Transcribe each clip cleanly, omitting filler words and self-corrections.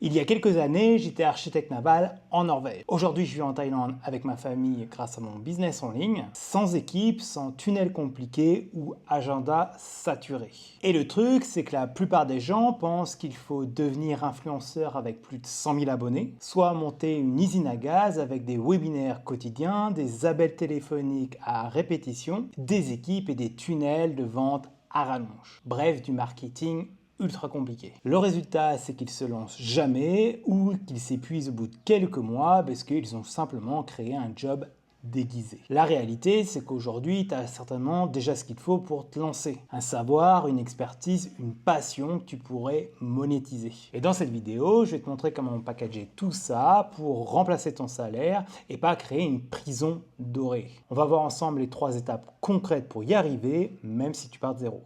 Il y a quelques années, j'étais architecte naval en Norvège. Aujourd'hui, je vis en Thaïlande avec ma famille grâce à mon business en ligne, sans équipe, sans tunnel compliqué ou agenda saturé. Et le truc, c'est que la plupart des gens pensent qu'il faut devenir influenceur avec plus de 100 000 abonnés, soit monter une usine à gaz avec des webinaires quotidiens, des appels téléphoniques à répétition, des équipes et des tunnels de vente à rallonge. Bref, du marketing ultra compliqué. Le résultat, c'est qu'ils se lancent jamais ou qu'ils s'épuisent au bout de quelques mois parce qu'ils ont simplement créé un job déguisé. La réalité, c'est qu'aujourd'hui, tu as certainement déjà ce qu'il faut pour te lancer. Un savoir, une expertise, une passion que tu pourrais monétiser. Et dans cette vidéo, je vais te montrer comment packager tout ça pour remplacer ton salaire et pas créer une prison dorée. On va voir ensemble les 3 étapes concrètes pour y arriver, même si tu pars de zéro.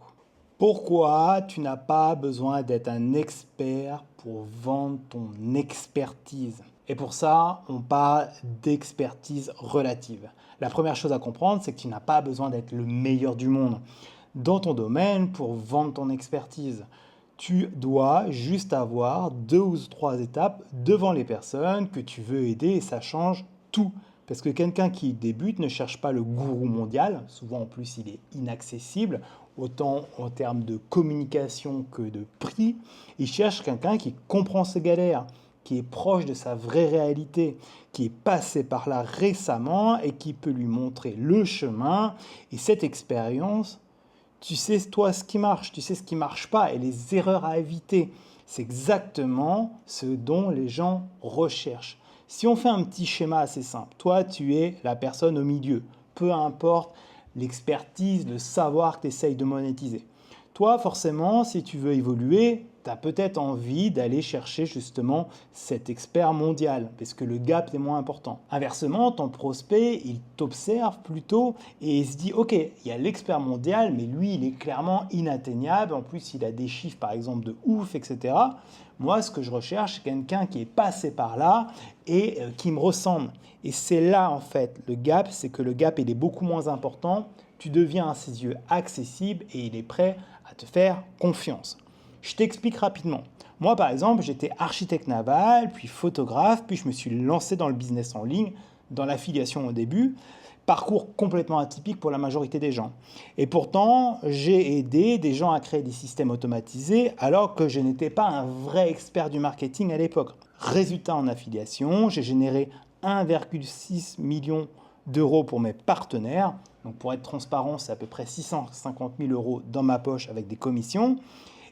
Pourquoi tu n'as pas besoin d'être un expert pour vendre ton expertise? Et pour ça, on parle d'expertise relative. La première chose à comprendre, c'est que tu n'as pas besoin d'être le meilleur du monde dans ton domaine pour vendre ton expertise. Tu dois juste avoir 2 ou 3 étapes devant les personnes que tu veux aider et ça change tout. Parce que quelqu'un qui débute ne cherche pas le gourou mondial, souvent en plus il est inaccessible, autant en termes de communication que de prix. Il cherche quelqu'un qui comprend ses galères, qui est proche de sa vraie réalité, qui est passé par là récemment et qui peut lui montrer le chemin. Et cette expérience, tu sais toi ce qui marche, tu sais ce qui ne marche pas et les erreurs à éviter. C'est exactement ce dont les gens recherchent. Si on fait un petit schéma assez simple, toi tu es la personne au milieu, peu importe l'expertise, le savoir que tu essayes de monétiser. Toi forcément, si tu veux évoluer, tu as peut-être envie d'aller chercher justement cet expert mondial, parce que le gap est moins important. Inversement, ton prospect, il t'observe plutôt et il se dit, ok, il y a l'expert mondial, mais lui, il est clairement inatteignable, en plus il a des chiffres par exemple de ouf, etc. Moi, ce que je recherche, c'est quelqu'un qui est passé par là et qui me ressemble. Et c'est là, en fait, le gap, c'est que le gap, il est beaucoup moins important. Tu deviens à ses yeux accessible et il est prêt à te faire confiance. Je t'explique rapidement. Moi, par exemple, j'étais architecte naval, puis photographe, puis je me suis lancé dans le business en ligne, dans l'affiliation au début. Parcours complètement atypique pour la majorité des gens. Et pourtant, j'ai aidé des gens à créer des systèmes automatisés alors que je n'étais pas un vrai expert du marketing à l'époque. Résultat en affiliation, j'ai généré 1,6 million d'euros pour mes partenaires. Donc pour être transparent, c'est à peu près 650 000 euros dans ma poche avec des commissions.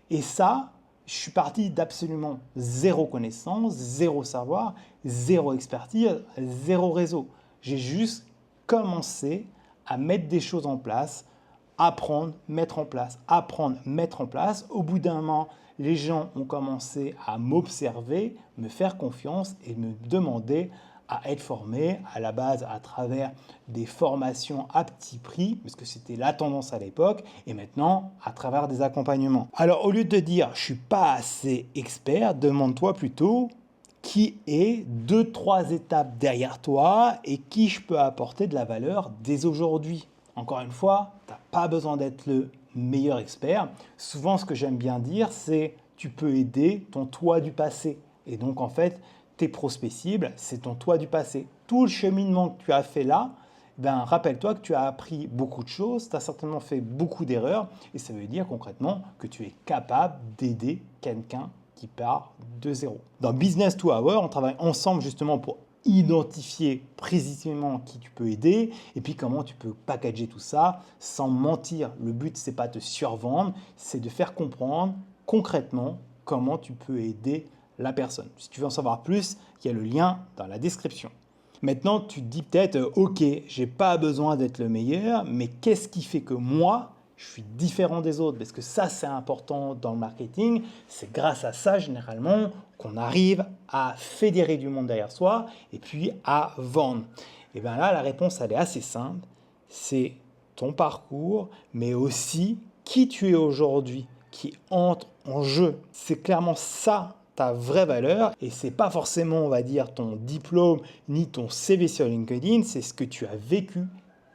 Et ça, je suis parti d'absolument zéro connaissance, zéro savoir, zéro expertise, zéro réseau. J'ai juste commencer à mettre des choses en place, apprendre, mettre en place, apprendre, mettre en place. Au bout d'un moment, les gens ont commencé à m'observer, me faire confiance et me demander à être formé à la base à travers des formations à petit prix, parce que c'était la tendance à l'époque, et maintenant à travers des accompagnements. Alors au lieu de dire je suis pas assez expert, demande-toi plutôt qui est 2-3 étapes derrière toi et qui je peux apporter de la valeur dès aujourd'hui. Encore une fois, tu n'as pas besoin d'être le meilleur expert. Souvent, ce que j'aime bien dire, c'est tu peux aider ton toi du passé. Et donc, en fait, tes prospects cibles, c'est ton toi du passé. Tout le cheminement que tu as fait là, rappelle-toi que tu as appris beaucoup de choses, tu as certainement fait beaucoup d'erreurs et ça veut dire concrètement que tu es capable d'aider quelqu'un qui part de zéro. Dans Business to Hour, on travaille ensemble justement pour identifier précisément qui tu peux aider et puis comment tu peux packager tout ça sans mentir. Le but, c'est pas de survendre, c'est de faire comprendre concrètement comment tu peux aider la personne. Si tu veux en savoir plus, il y a le lien dans la description. Maintenant, tu te dis peut-être, ok, j'ai pas besoin d'être le meilleur, mais qu'est-ce qui fait que moi, je suis différent des autres? Parce que ça, c'est important dans le marketing. C'est grâce à ça, généralement, qu'on arrive à fédérer du monde derrière soi et puis à vendre. Et bien là, la réponse, elle est assez simple. C'est ton parcours, mais aussi qui tu es aujourd'hui, qui entre en jeu. C'est clairement ça ta vraie valeur et c'est pas forcément, on va dire, ton diplôme ni ton CV sur LinkedIn, c'est ce que tu as vécu,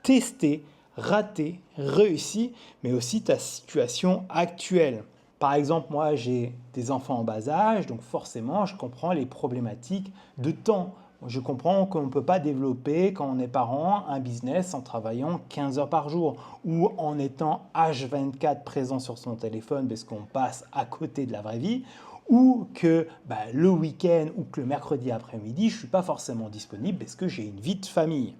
testé, raté, réussi, mais aussi ta situation actuelle. Par exemple, moi, j'ai des enfants en bas âge, donc forcément, je comprends les problématiques de temps. Je comprends qu'on ne peut pas développer, quand on est parent, un business en travaillant 15 heures par jour ou en étant H24 présent sur son téléphone parce qu'on passe à côté de la vraie vie, ou que le week-end ou que le mercredi après-midi, je ne suis pas forcément disponible parce que j'ai une vie de famille.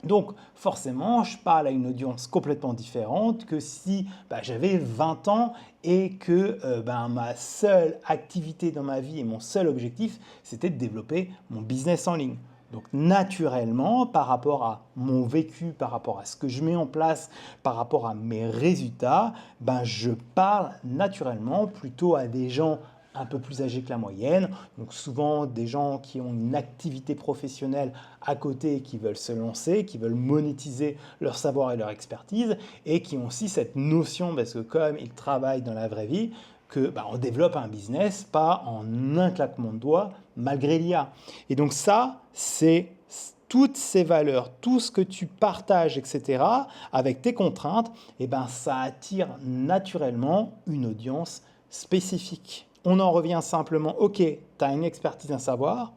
Donc forcément, je parle à une audience complètement différente que si j'avais 20 ans et que ma seule activité dans ma vie et mon seul objectif, c'était de développer mon business en ligne. Donc naturellement, par rapport à mon vécu, par rapport à ce que je mets en place, par rapport à mes résultats, je parle naturellement plutôt à des gens un peu plus âgés que la moyenne, donc souvent des gens qui ont une activité professionnelle à côté, qui veulent se lancer, qui veulent monétiser leur savoir et leur expertise, et qui ont aussi cette notion, parce que comme ils travaillent dans la vraie vie, on développe un business pas en un claquement de doigts, malgré l'IA. Et donc ça, c'est toutes ces valeurs, tout ce que tu partages, etc., avec tes contraintes, ça attire naturellement une audience spécifique. On en revient simplement, ok, tu as une expertise, un savoir,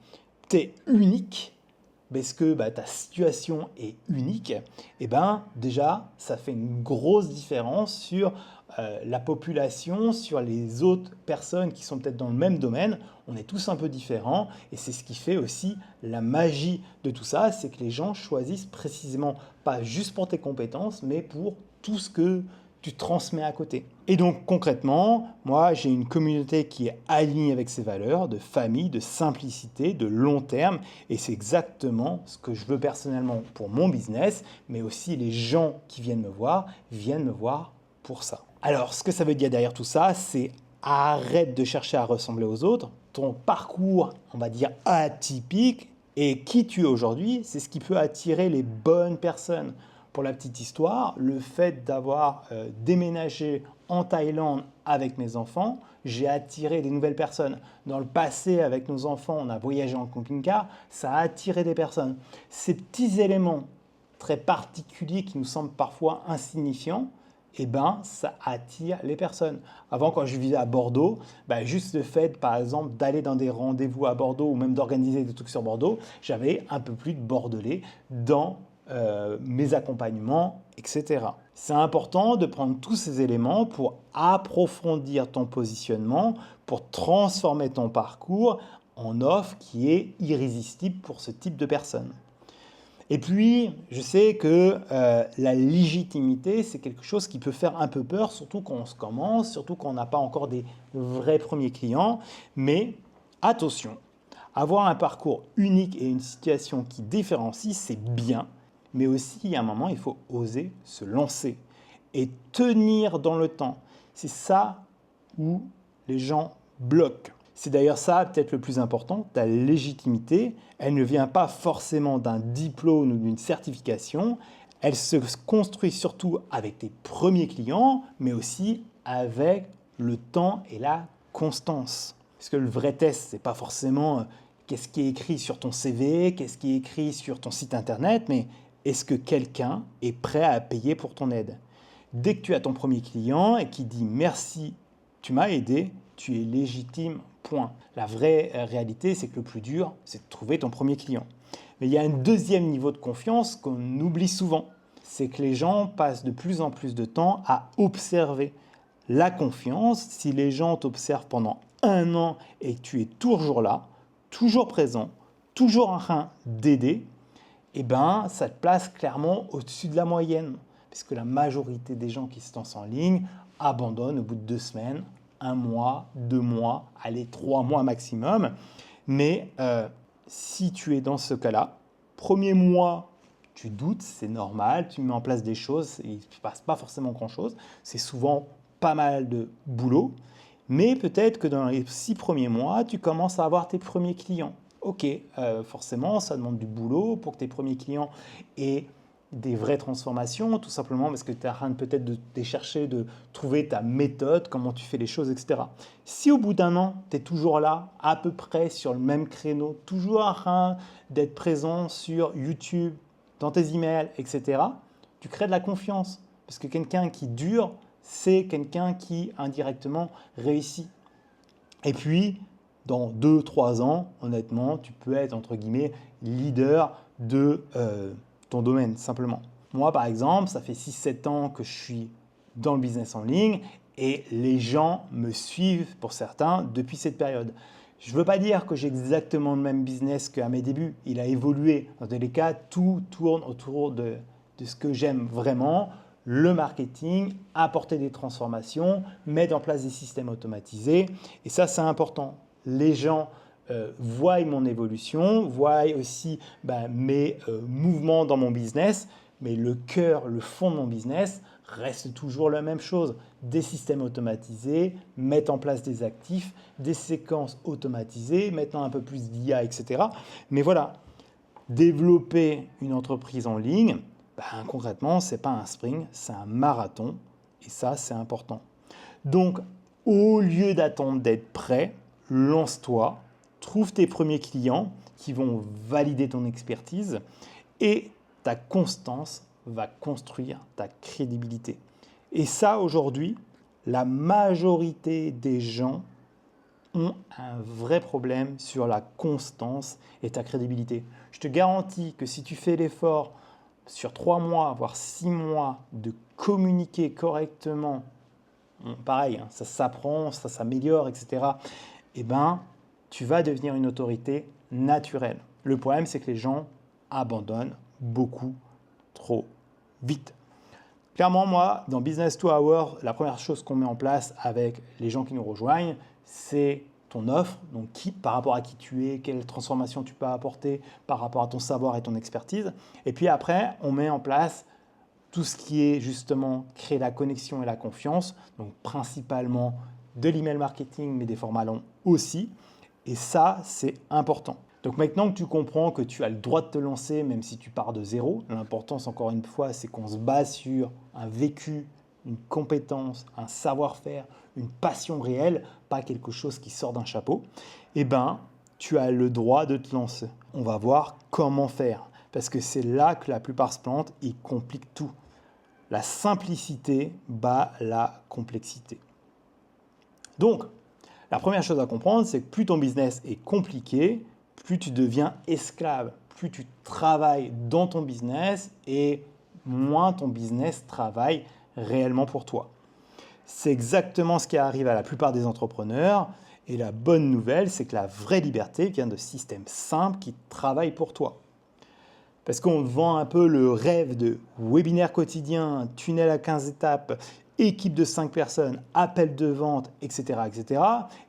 tu es unique, parce que ta situation est unique, et déjà, ça fait une grosse différence sur la population, sur les autres personnes qui sont peut-être dans le même domaine. On est tous un peu différents, et c'est ce qui fait aussi la magie de tout ça, c'est que les gens choisissent précisément, pas juste pour tes compétences, mais pour tout ce que tu transmets à côté. Et donc concrètement, moi j'ai une communauté qui est alignée avec ces valeurs de famille, de simplicité, de long terme, et c'est exactement ce que je veux personnellement pour mon business, mais aussi les gens qui viennent me voir pour ça. Alors ce que ça veut dire derrière tout ça, c'est arrête de chercher à ressembler aux autres. Ton parcours, on va dire atypique, et qui tu es aujourd'hui, c'est ce qui peut attirer les bonnes personnes. Pour la petite histoire, le fait d'avoir déménagé en Thaïlande avec mes enfants, j'ai attiré des nouvelles personnes. Dans le passé, avec nos enfants, on a voyagé en camping-car, ça a attiré des personnes. Ces petits éléments très particuliers qui nous semblent parfois insignifiants, ça attire les personnes. Avant, quand je vivais à Bordeaux, juste le fait, par exemple, d'aller dans des rendez-vous à Bordeaux ou même d'organiser des trucs sur Bordeaux, j'avais un peu plus de Bordelais dans mes accompagnements, etc. C'est important de prendre tous ces éléments pour approfondir ton positionnement, pour transformer ton parcours en offre qui est irrésistible pour ce type de personnes. Et puis, je sais que la légitimité, c'est quelque chose qui peut faire un peu peur, surtout quand on se commence, surtout quand on n'a pas encore des vrais premiers clients. Mais attention, avoir un parcours unique et une situation qui différencie, c'est bien. Mais aussi, à un moment, il faut oser se lancer et tenir dans le temps. C'est ça où les gens bloquent. C'est d'ailleurs ça, peut-être le plus important, ta légitimité, elle ne vient pas forcément d'un diplôme ou d'une certification, elle se construit surtout avec tes premiers clients, mais aussi avec le temps et la constance. Parce que le vrai test, ce n'est pas forcément qu'est-ce qui est écrit sur ton CV, qu'est-ce qui est écrit sur ton site internet, mais est-ce que quelqu'un est prêt à payer pour ton aide? Dès que tu as ton premier client et qui dit « merci, tu m'as aidé », tu es légitime, point. La vraie réalité, c'est que le plus dur, c'est de trouver ton premier client. Mais il y a un deuxième niveau de confiance qu'on oublie souvent. C'est que les gens passent de plus en plus de temps à observer. La confiance, si les gens t'observent pendant 1 an et que tu es toujours là, toujours présent, toujours en train d'aider, ça te place clairement au-dessus de la moyenne. Puisque la majorité des gens qui se lancent en ligne abandonnent au bout de 2 semaines, 1 mois, 2 mois, allez, 3 mois maximum. Mais si tu es dans ce cas-là, premier mois, tu doutes, c'est normal, tu mets en place des choses, il ne se passe pas forcément grand-chose. C'est souvent pas mal de boulot. Mais peut-être que dans les 6 premiers mois, tu commences à avoir tes premiers clients. Ok, forcément, ça demande du boulot pour que tes premiers clients aient des vraies transformations, tout simplement parce que tu es en train peut-être de chercher, de trouver ta méthode, comment tu fais les choses, etc. Si au bout d'1 an, tu es toujours là, à peu près sur le même créneau, toujours en train d'être présent sur YouTube, dans tes emails, etc., tu crées de la confiance. Parce que quelqu'un qui dure, c'est quelqu'un qui indirectement réussit. Et puis, dans 2-3 ans, honnêtement, tu peux être, entre guillemets, leader de ton domaine, simplement. Moi, par exemple, ça fait 6-7 ans que je suis dans le business en ligne et les gens me suivent, pour certains, depuis cette période. Je ne veux pas dire que j'ai exactement le même business qu'à mes débuts. Il a évolué. Dans tous les cas, tout tourne autour de ce que j'aime vraiment, le marketing, apporter des transformations, mettre en place des systèmes automatisés. Et ça, c'est important. Les gens voient mon évolution, voient aussi mes mouvements dans mon business, mais le cœur, le fond de mon business reste toujours la même chose. Des systèmes automatisés, mettre en place des actifs, des séquences automatisées, maintenant un peu plus d'IA, etc. Mais voilà, développer une entreprise en ligne, concrètement, ce n'est pas un sprint, c'est un marathon. Et ça, c'est important. Donc, au lieu d'attendre d'être prêt, lance-toi, trouve tes premiers clients qui vont valider ton expertise et ta constance va construire ta crédibilité. Et ça, aujourd'hui, la majorité des gens ont un vrai problème sur la constance et ta crédibilité. Je te garantis que si tu fais l'effort sur 3 mois, voire 6 mois, de communiquer correctement, pareil, ça s'apprend, ça s'améliore, etc., tu vas devenir une autorité naturelle. Le problème, c'est que les gens abandonnent beaucoup trop vite. Clairement, moi, dans Business to Hour, la première chose qu'on met en place avec les gens qui nous rejoignent, c'est ton offre, donc par rapport à qui tu es, quelle transformation tu peux apporter par rapport à ton savoir et ton expertise. Et puis après, on met en place tout ce qui est justement créer la connexion et la confiance, donc principalement de l'email marketing, mais des formats longs aussi. Et ça, c'est important. Donc maintenant que tu comprends que tu as le droit de te lancer, même si tu pars de zéro, l'importance, encore une fois, c'est qu'on se base sur un vécu, une compétence, un savoir-faire, une passion réelle, pas quelque chose qui sort d'un chapeau, tu as le droit de te lancer. On va voir comment faire, parce que c'est là que la plupart se plantent et compliquent tout. La simplicité bat la complexité. Donc, la première chose à comprendre, c'est que plus ton business est compliqué, plus tu deviens esclave, plus tu travailles dans ton business et moins ton business travaille réellement pour toi. C'est exactement ce qui arrive à la plupart des entrepreneurs et la bonne nouvelle, c'est que la vraie liberté vient de systèmes simples qui travaillent pour toi. Parce qu'on te vend un peu le rêve de webinaire quotidien, tunnel à 15 étapes, équipe de 5 personnes, appel de vente, etc., etc.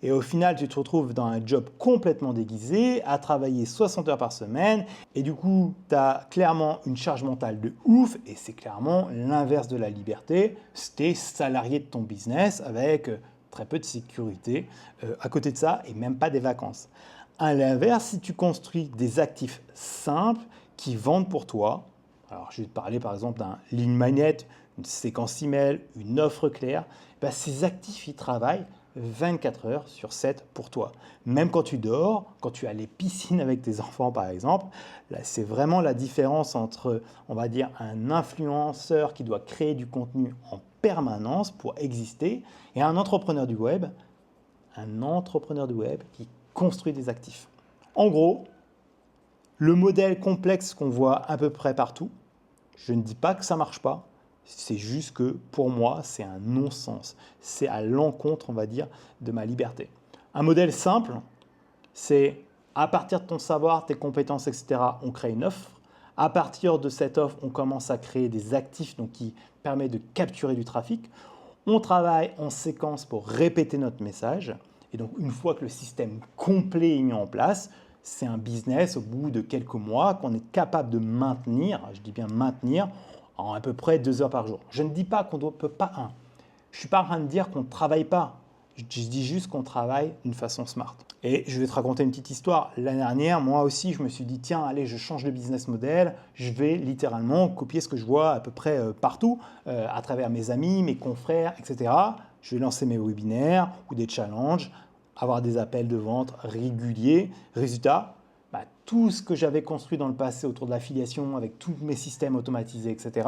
Et au final, tu te retrouves dans un job complètement déguisé, à travailler 60 heures par semaine. Et du coup, tu as clairement une charge mentale de ouf. Et c'est clairement l'inverse de la liberté. Tu es salarié de ton business avec très peu de sécurité à côté de ça et même pas des vacances. À l'inverse, si tu construis des actifs simples qui vendent pour toi, alors je vais te parler par exemple d'un lead magnet, une séquence email, une offre claire, ces actifs, ils travaillent 24 heures sur 7 pour toi. Même quand tu dors, quand tu as les piscines avec tes enfants par exemple, là c'est vraiment la différence entre, on va dire, un influenceur qui doit créer du contenu en permanence pour exister et un entrepreneur du web qui construit des actifs. En gros, le modèle complexe qu'on voit à peu près partout, je ne dis pas que ça ne marche pas, c'est juste que pour moi, c'est un non-sens. C'est à l'encontre, on va dire, de ma liberté. Un modèle simple, c'est à partir de ton savoir, tes compétences, etc., on crée une offre. À partir de cette offre, on commence à créer des actifs donc qui permettent de capturer du trafic. On travaille en séquence pour répéter notre message. Et donc, une fois que le système complet est mis en place, c'est un business au bout de quelques mois qu'on est capable de maintenir, je dis bien maintenir, en à peu près 2 heures par jour. Je ne dis pas qu'on ne peut pas. Je ne suis pas en train de dire qu'on ne travaille pas. Je dis juste qu'on travaille d'une façon smart. Et je vais te raconter une petite histoire. L'année dernière, moi aussi, je me suis dit, tiens, allez, je change de business model. Je vais littéralement copier ce que je vois à peu près partout, à travers mes amis, mes confrères, etc. Je vais lancer mes webinaires ou des challenges, avoir des appels de vente réguliers. Résultat, tout ce que j'avais construit dans le passé autour de l'affiliation avec tous mes systèmes automatisés, etc.,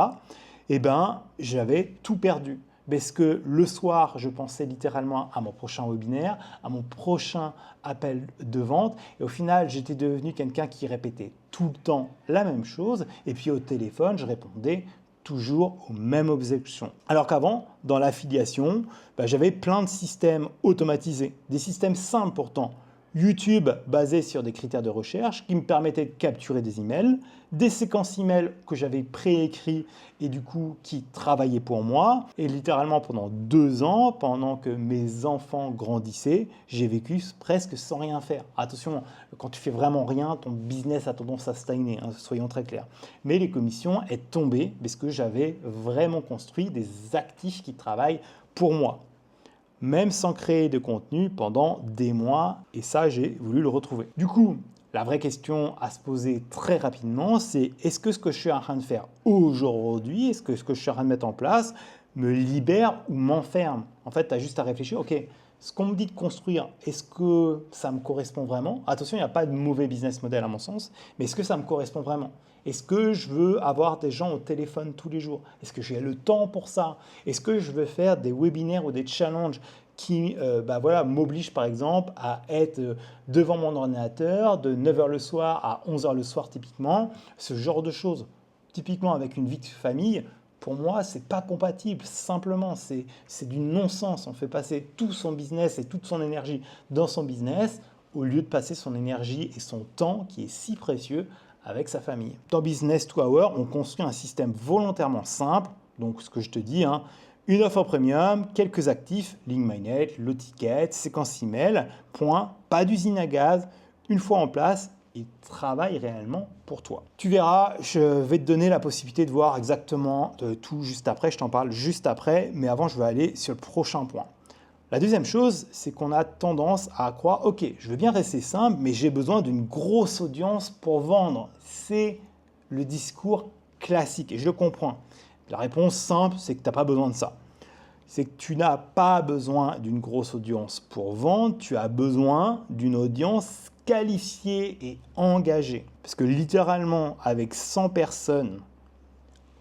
j'avais tout perdu. Parce que le soir, je pensais littéralement à mon prochain webinaire, à mon prochain appel de vente. Et au final, j'étais devenu quelqu'un qui répétait tout le temps la même chose. Et puis au téléphone, je répondais toujours aux mêmes objections. Alors qu'avant, dans l'affiliation, j'avais plein de systèmes automatisés, des systèmes simples pourtant. YouTube basé sur des critères de recherche qui me permettaient de capturer des emails, des séquences emails que j'avais préécrits et du coup qui travaillaient pour moi. Et littéralement pendant 2 ans, pendant que mes enfants grandissaient, j'ai vécu presque sans rien faire. Attention, quand tu fais vraiment rien, ton business a tendance à stagner, hein, soyons très clairs. Mais les commissions sont tombées parce que j'avais vraiment construit des actifs qui travaillent pour moi, même sans créer de contenu pendant des mois, et ça, j'ai voulu le retrouver. Du coup, la vraie question à se poser très rapidement, c'est est-ce que ce que je suis en train de faire aujourd'hui, est-ce que ce que je suis en train de mettre en place me libère ou m'enferme? En fait, tu as juste à réfléchir, ok, ce qu'on me dit de construire, est-ce que ça me correspond vraiment? Attention, il n'y a pas de mauvais business model à mon sens, mais est-ce que ça me correspond vraiment? Est-ce que je veux avoir des gens au téléphone tous les jours? Est-ce que j'ai le temps pour ça? Est-ce que je veux faire des webinaires ou des challenges qui m'obligent par exemple à être devant mon ordinateur de 9 h le soir à 11 h le soir typiquement? Ce genre de choses. Typiquement avec une vie de famille, pour moi, c'est pas compatible. Simplement, c'est du non-sens. On fait passer tout son business et toute son énergie dans son business au lieu de passer son énergie et son temps qui est si précieux avec sa famille. Dans Business to Hour, on construit un système volontairement simple. Donc, ce que je te dis, une offre premium, quelques actifs, ligne magnet, le ticket, séquence email, point, pas d'usine à gaz, une fois en place, il travaille réellement pour toi. Tu verras, je vais te donner la possibilité de voir exactement tout juste après, je t'en parle juste après, mais avant je vais aller sur le prochain point. La deuxième chose, c'est qu'on a tendance à croire, ok, je veux bien rester simple, mais j'ai besoin d'une grosse audience pour vendre. C'est le discours classique et je le comprends. La réponse simple, c'est que tu n'as pas besoin de ça. C'est que tu n'as pas besoin d'une grosse audience pour vendre, tu as besoin d'une audience qualifiée et engagée. Parce que littéralement, avec 100 personnes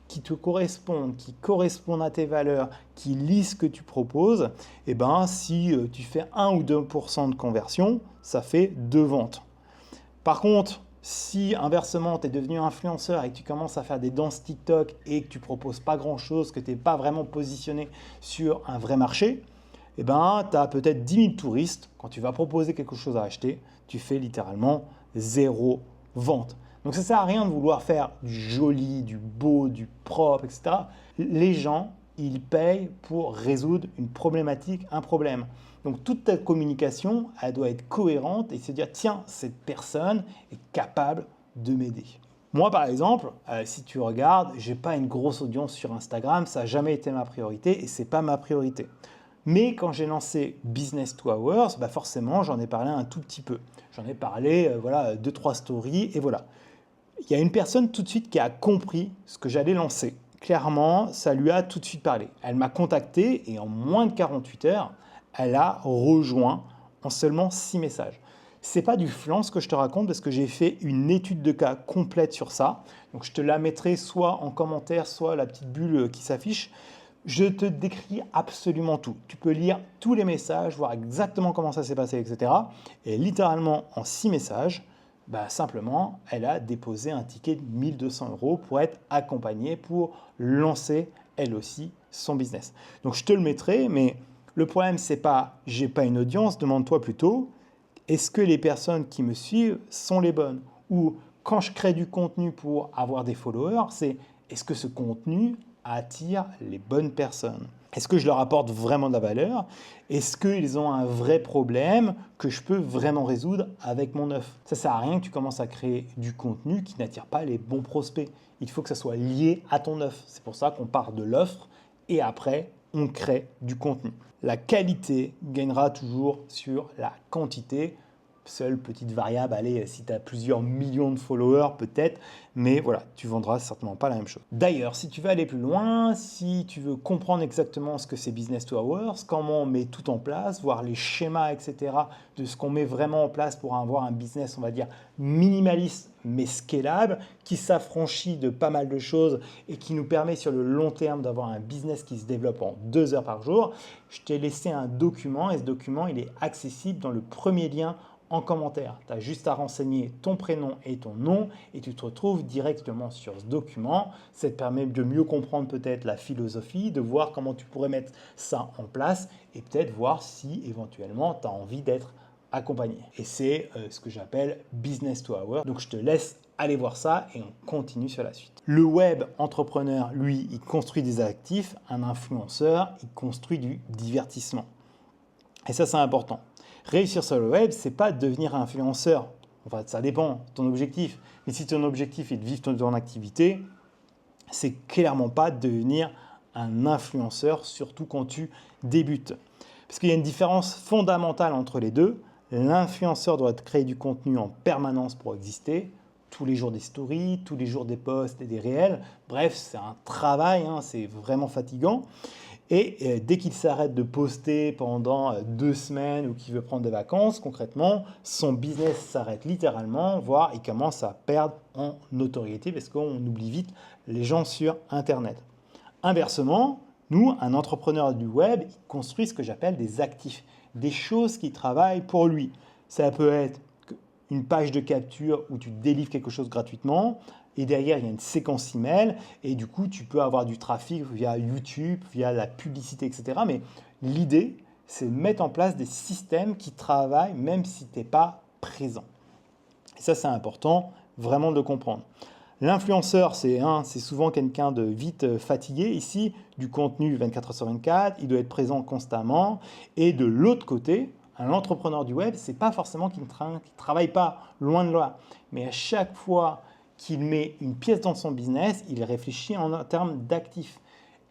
qui te correspondent, qui correspondent à tes valeurs, qui lisent ce que tu proposes, si tu fais 1 ou 2% de conversion, ça fait 2 ventes. Par contre, si inversement, tu es devenu influenceur et que tu commences à faire des danses TikTok et que tu ne proposes pas grand-chose, que tu n'es pas vraiment positionné sur un vrai marché, tu as peut-être 10 000 touristes. Quand tu vas proposer quelque chose à acheter, tu fais littéralement 0 vente. Donc ça ne sert à rien de vouloir faire du joli, du beau, du propre, etc. Les gens, ils payent pour résoudre une problématique, un problème. Donc toute ta communication, elle doit être cohérente et se dire tiens, cette personne est capable de m'aider. Moi par exemple, si tu regardes, je n'ai pas une grosse audience sur Instagram, ça n'a jamais été ma priorité et ce n'est pas ma priorité. Mais quand j'ai lancé Business to Hours, forcément j'en ai parlé un tout petit peu. J'en ai parlé, 2-3 stories et voilà. Il y a une personne tout de suite qui a compris ce que j'allais lancer. Clairement, ça lui a tout de suite parlé. Elle m'a contacté et en moins de 48 heures, elle a rejoint en seulement 6 messages. Ce n'est pas du flan ce que je te raconte parce que j'ai fait une étude de cas complète sur ça. Donc je te la mettrai soit en commentaire, soit la petite bulle qui s'affiche. Je te décris absolument tout. Tu peux lire tous les messages, voir exactement comment ça s'est passé, etc. Et littéralement en 6 messages, simplement, elle a déposé un ticket de 1 200 € pour être accompagnée pour lancer elle aussi son business. Donc je te le mettrai, mais le problème c'est pas j'ai pas une audience, demande-toi plutôt est-ce que les personnes qui me suivent sont les bonnes? Ou quand je crée du contenu pour avoir des followers, c'est est-ce que ce contenu attire les bonnes personnes? Est-ce que je leur apporte vraiment de la valeur? Est-ce qu'ils ont un vrai problème que je peux vraiment résoudre avec mon offre? Ça ne sert à rien que tu commences à créer du contenu qui n'attire pas les bons prospects. Il faut que ça soit lié à ton offre. C'est pour ça qu'on part de l'offre et après, on crée du contenu. La qualité gagnera toujours sur la quantité. Seule petite variable, allez, si tu as plusieurs millions de followers peut-être, mais voilà, tu vendras certainement pas la même chose. D'ailleurs, si tu veux aller plus loin, si tu veux comprendre exactement ce que c'est Business to Hours, comment on met tout en place, voir les schémas, etc., de ce qu'on met vraiment en place pour avoir un business, on va dire, minimaliste mais scalable, qui s'affranchit de pas mal de choses et qui nous permet sur le long terme d'avoir un business qui se développe en 2 heures par jour, je t'ai laissé un document et ce document, il est accessible dans le premier lien en commentaire. Tu as juste à renseigner ton prénom et ton nom et tu te retrouves directement sur ce document. Ça te permet de mieux comprendre peut-être la philosophie, de voir comment tu pourrais mettre ça en place et peut-être voir si éventuellement tu as envie d'être accompagné. Et c'est ce que j'appelle Business to Hour. Donc je te laisse aller voir ça et on continue sur la suite. Le web entrepreneur, lui, il construit des actifs. Un influenceur, il construit du divertissement. Et ça, c'est important. Réussir sur le web, c'est pas devenir influenceur. Enfin, ça dépend de ton objectif. Mais si ton objectif est de vivre ton activité, c'est clairement pas devenir un influenceur, surtout quand tu débutes. Parce qu'il y a une différence fondamentale entre les deux. L'influenceur doit créer du contenu en permanence pour exister. Tous les jours des stories, tous les jours des posts et des réels. Bref, c'est un travail, c'est vraiment fatigant. Et dès qu'il s'arrête de poster pendant 2 semaines ou qu'il veut prendre des vacances, concrètement, son business s'arrête littéralement, voire il commence à perdre en notoriété parce qu'on oublie vite les gens sur Internet. Inversement, nous, un entrepreneur du web, il construit ce que j'appelle des actifs, des choses qui travaillent pour lui. Ça peut être une page de capture où tu délivres quelque chose gratuitement, et derrière, il y a une séquence email et du coup, tu peux avoir du trafic via YouTube, via la publicité, etc. Mais l'idée, c'est de mettre en place des systèmes qui travaillent même si tu n'es pas présent. Et ça, c'est important vraiment de le comprendre. L'influenceur, c'est souvent quelqu'un de vite fatigué. Ici, du contenu 24 heures sur 24, il doit être présent constamment. Et de l'autre côté, un entrepreneur du web, ce n'est pas forcément qu'il ne travaille pas, loin de là. Mais à chaque fois qu'il met une pièce dans son business, il réfléchit en termes d'actifs.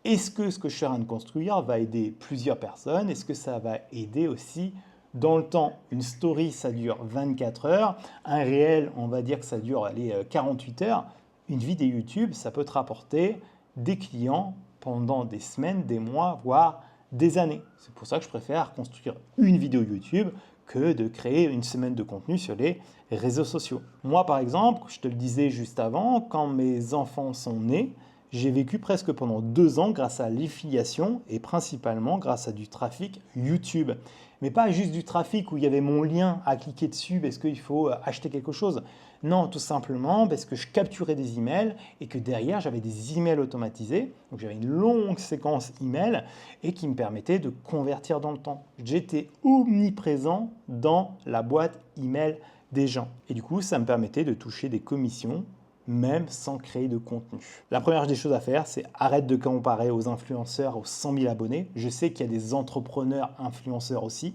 Est-ce que ce que je suis en train de construire va aider plusieurs personnes? Est-ce que ça va aider aussi dans le temps? Une story, ça dure 24 heures. Un réel, on va dire que ça dure 48 heures. Une vidéo YouTube, ça peut te rapporter des clients pendant des semaines, des mois, voire des années. C'est pour ça que je préfère construire une vidéo YouTube que de créer une semaine de contenu sur les réseaux sociaux. Moi, par exemple, je te le disais juste avant, quand mes enfants sont nés, j'ai vécu presque pendant 2 ans grâce à l'affiliation et principalement grâce à du trafic YouTube. Mais pas juste du trafic où il y avait mon lien à cliquer dessus parce qu'il faut acheter quelque chose. Non, tout simplement parce que je capturais des emails et que derrière, j'avais des emails automatisés. Donc, j'avais une longue séquence email et qui me permettait de convertir dans le temps. J'étais omniprésent dans la boîte email des gens. Et du coup, ça me permettait de toucher des commissions même sans créer de contenu. La première des choses à faire, c'est arrête de comparer aux influenceurs aux 100 000 abonnés. Je sais qu'il y a des entrepreneurs influenceurs aussi,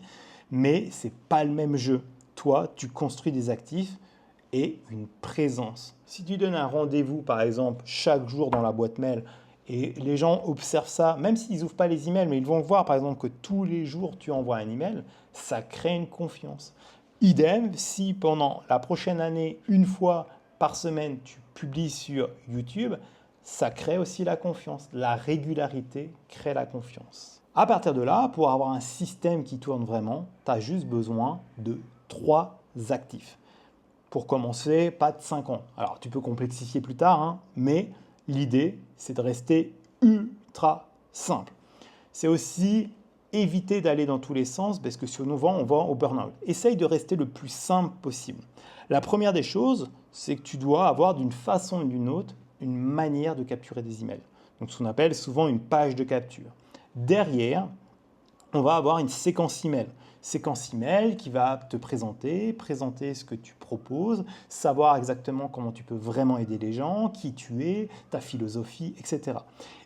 mais ce n'est pas le même jeu. Toi, tu construis des actifs et une présence. Si tu donnes un rendez-vous, par exemple, chaque jour dans la boîte mail, et les gens observent ça, même s'ils n'ouvrent pas les emails, mais ils vont voir, par exemple, que tous les jours, tu envoies un email, ça crée une confiance. Idem, si pendant la prochaine année, une fois par semaine, tu publies sur YouTube, ça crée aussi la confiance. La régularité crée la confiance. À partir de là, pour avoir un système qui tourne vraiment, tu as juste besoin de 3 actifs. Pour commencer, pas de 5 ans. Alors, tu peux complexifier plus tard, mais l'idée, c'est de rester ultra simple. C'est aussi éviter d'aller dans tous les sens parce que souvent, on va au burn-out. Essaye de rester le plus simple possible. La première des choses, c'est que tu dois avoir d'une façon ou d'une autre une manière de capturer des emails. Donc, ce qu'on appelle souvent une page de capture. Derrière, on va avoir une séquence email. Séquence email qui va te présenter ce que tu proposes, savoir exactement comment tu peux vraiment aider les gens, qui tu es, ta philosophie, etc.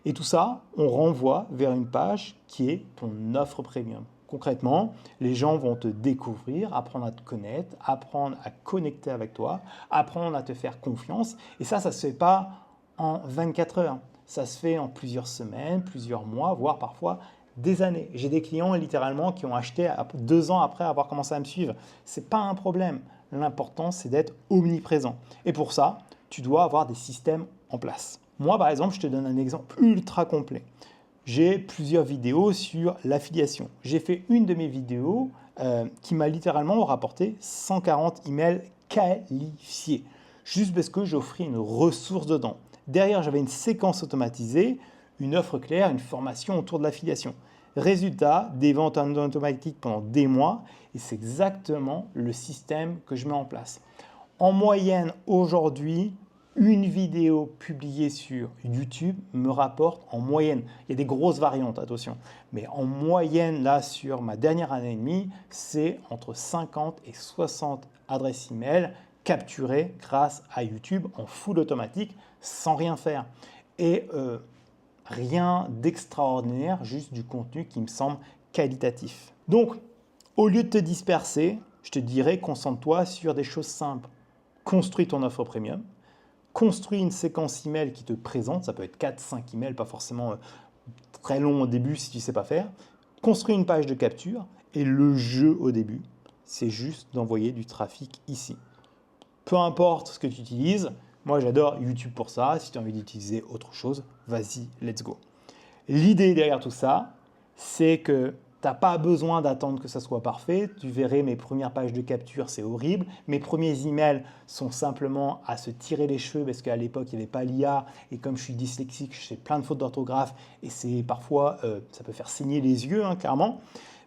Et tout ça, on renvoie vers une page qui est ton offre premium. Concrètement, les gens vont te découvrir, apprendre à te connaître, apprendre à connecter avec toi, apprendre à te faire confiance. Et ça ne se fait pas en 24 heures. Ça se fait en plusieurs semaines, plusieurs mois, voire parfois des années. J'ai des clients littéralement qui ont acheté 2 ans après avoir commencé à me suivre. Ce n'est pas un problème. L'important, c'est d'être omniprésent. Et pour ça, tu dois avoir des systèmes en place. Moi, par exemple, je te donne un exemple ultra complet. J'ai plusieurs vidéos sur l'affiliation. J'ai fait une de mes vidéos qui m'a littéralement rapporté 140 emails qualifiés, juste parce que j'offrais une ressource dedans. Derrière, j'avais une séquence automatisée, une offre claire, une formation autour de l'affiliation. Résultat, des ventes en automatique pendant des mois, et c'est exactement le système que je mets en place. En moyenne, aujourd'hui, une vidéo publiée sur YouTube me rapporte en moyenne, il y a des grosses variantes, attention, mais en moyenne, là, sur ma dernière année et demie, c'est entre 50 et 60 adresses email capturées grâce à YouTube en full automatique, sans rien faire. Et rien d'extraordinaire, juste du contenu qui me semble qualitatif. Donc, au lieu de te disperser, je te dirais concentre-toi sur des choses simples. Construis ton offre premium, construis une séquence email qui te présente, ça peut être 4-5 emails, pas forcément très long au début si tu ne sais pas faire. Construis une page de capture et le jeu au début, c'est juste d'envoyer du trafic ici. Peu importe ce que tu utilises, moi j'adore YouTube pour ça, si tu as envie d'utiliser autre chose, vas-y, let's go. L'idée derrière tout ça, c'est que tu n'as pas besoin d'attendre que ça soit parfait. Tu verrais mes premières pages de capture, c'est horrible. Mes premiers emails sont simplement à se tirer les cheveux parce qu'à l'époque, il n'y avait pas l'IA. Et comme je suis dyslexique, je fais plein de fautes d'orthographe et c'est parfois, ça peut faire saigner les yeux, clairement.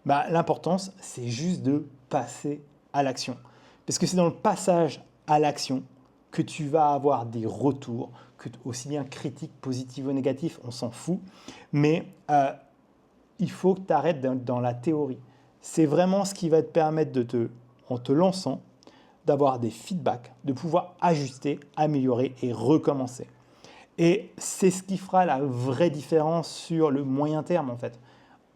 L'importance, c'est juste de passer à l'action. Parce que c'est dans le passage à l'action que tu vas avoir des retours, aussi bien critiques, positifs ou négatifs, on s'en fout. Mais il faut que tu arrêtes dans la théorie. C'est vraiment ce qui va te permettre en te lançant, d'avoir des feedbacks, de pouvoir ajuster, améliorer et recommencer. Et c'est ce qui fera la vraie différence sur le moyen terme en fait.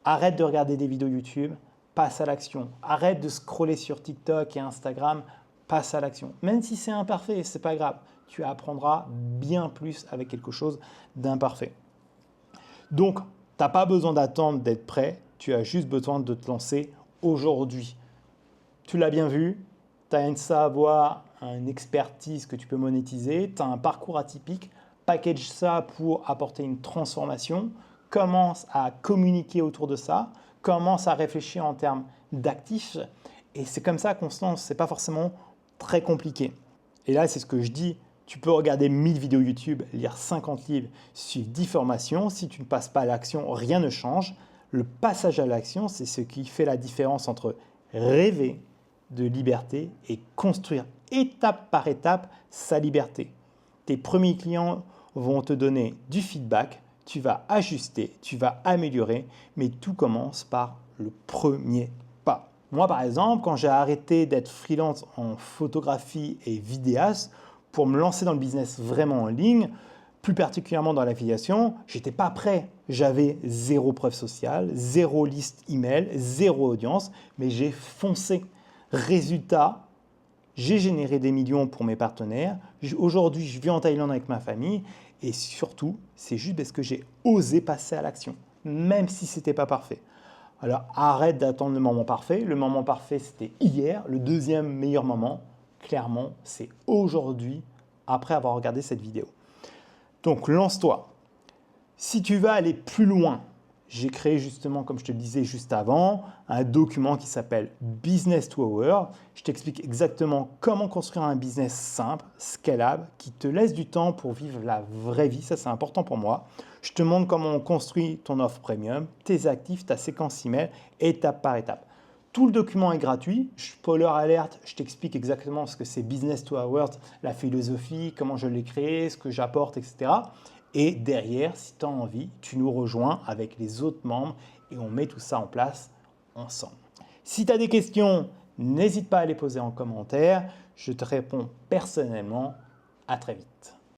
Arrête de regarder des vidéos YouTube, passe à l'action. Arrête de scroller sur TikTok et Instagram, passe à l'action. Même si c'est imparfait, ce n'est pas grave. Tu apprendras bien plus avec quelque chose d'imparfait. Donc, tu n'as pas besoin d'attendre d'être prêt, tu as juste besoin de te lancer aujourd'hui. Tu l'as bien vu, tu as un savoir, une expertise que tu peux monétiser, tu as un parcours atypique, package ça pour apporter une transformation, commence à communiquer autour de ça, commence à réfléchir en termes d'actifs et c'est comme ça qu'on se lance, ce n'est pas forcément très compliqué. Et là, c'est ce que je dis. Tu peux regarder 1000 vidéos YouTube, lire 50 livres, suivre 10 formations. Si tu ne passes pas à l'action, rien ne change. Le passage à l'action, c'est ce qui fait la différence entre rêver de liberté et construire étape par étape sa liberté. Tes premiers clients vont te donner du feedback, tu vas ajuster, tu vas améliorer, mais tout commence par le premier pas. Moi, par exemple, quand j'ai arrêté d'être freelance en photographie et vidéaste, pour me lancer dans le business vraiment en ligne, plus particulièrement dans l'affiliation, je n'étais pas prêt. J'avais 0 preuve sociale, 0 liste email, 0 audience, mais j'ai foncé. Résultat, j'ai généré des millions pour mes partenaires. Aujourd'hui, je vis en Thaïlande avec ma famille et surtout, c'est juste parce que j'ai osé passer à l'action, même si ce n'était pas parfait. Alors arrête d'attendre le moment parfait. Le moment parfait, c'était hier. Le deuxième meilleur moment, clairement, c'est aujourd'hui, après avoir regardé cette vidéo. Donc, lance-toi. Si tu veux aller plus loin, j'ai créé justement, comme je te le disais juste avant, un document qui s'appelle Business to Hour. Je t'explique exactement comment construire un business simple, scalable, qui te laisse du temps pour vivre la vraie vie. Ça, c'est important pour moi. Je te montre comment on construit ton offre premium, tes actifs, ta séquence email, étape par étape. Tout le document est gratuit. Spoiler alerte, je t'explique exactement ce que c'est Business to Hours, la philosophie, comment je l'ai créé, ce que j'apporte, etc. Et derrière, si tu as envie, tu nous rejoins avec les autres membres et on met tout ça en place ensemble. Si tu as des questions, n'hésite pas à les poser en commentaire. Je te réponds personnellement. À très vite.